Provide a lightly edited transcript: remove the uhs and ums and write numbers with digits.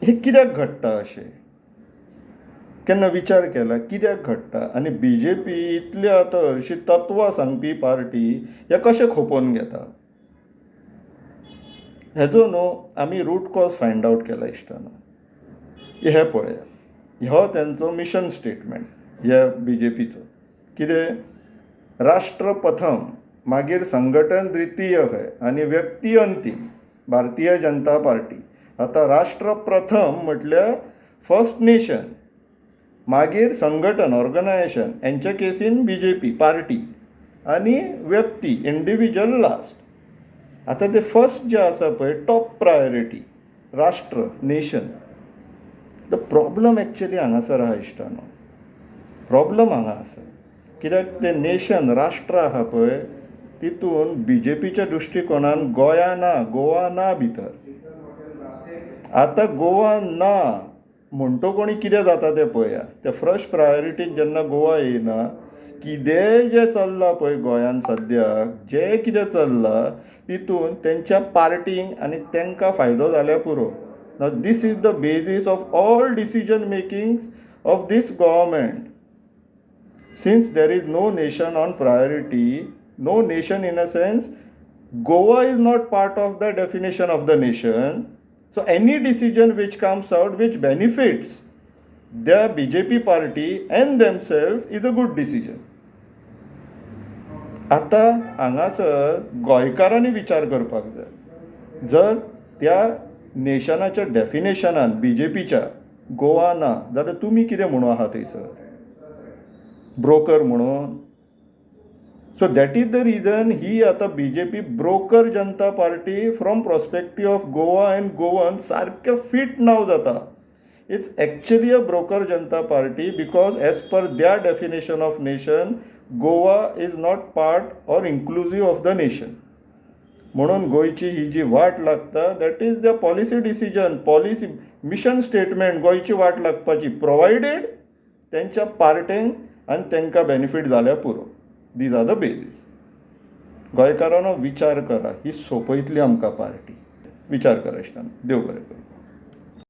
हे कित्याक घडटा अशें केन्ना विचार केला कित्याक घडटा आनी BJP इतली आतां हरशीं तत्वां सांगपी पार्टी हे कशें खोपोवन घेता हेजो न्हू आमी रूट कॉज फायंड आवट केला इश्टाना हे पळया हो तेंचो मिशन स्टेटमेंट ह्या BJPचो कितें राष्ट्र प्रथम मागीर संघटन द्वितीय खंय आनी व्यक्ती अंतीम भारतीय जनता पार्टी आतां राष्ट्र प्रथम म्हटल्यार फर्स्ट नेशन मागीर संघटन ऑर्गनायझेशन हेंच्या केसीन BJP पार्टी आनी व्यक्ती इंडिविज्युअल लास्ट आतां ते फर्स्ट जे आसा पळय टॉप प्रायोरिटी राष्ट्र नेशन द प्रॉब्लम एक्चुअली हांगासर आहा इश्टानो प्रॉब्लम हांगा आसा कित्याक ते नेशन राष्ट्र आहा पळय तितून BJPच्या दृश्टिकोनान गोवा ना भितर आतां गोवा ना म्हणटो कोणी कितें जाता तें पळया ते फर्स्ट प्रायोरिटीन जेन्ना गोवा येयना कितेंय जें चल्लां पळय गोंयान सद्याक जें कितें चल्लां तितून तेंच्या पार्टींक आनी तांकां फायदो जाल्या पुरो नाव this is the basis of all decision makings of this government since there is no nation on priority no nation in a sense Goa is not part of the definition of the nation so any decision which comes out which benefits the BJP party and themselves is a good decision आतां हांगासर गोंयकारांनी विचार करपाक जाय जर त्या नेशनाच्या डेफिनेशनान BJPच्या गोवा ना जाल्यार तुमी कितें म्हणून आहा थंयसर ब्रोकर म्हणून so that is the reason ही आतां BJP broker Janata party from prospective of Goa and Goan सारकें फीट नाव जाता it's actually a broker Janata party because as per the definition of nation Goa is not part or inclusive of the nation म्हणून गोंयची ही जी वाट लागता that is the policy decision policy mission statement गोंयची वाट लागपाची प्रोवायडेड तेंच्या पार्टेंक आनी तांकां बेनिफीट जाल्या पुरो दीज आर द बेजीस गोंयकारांनो विचार करा ही सोंपयतली आमकां पार्टी विचार करा इश्टानो देव बरें करूं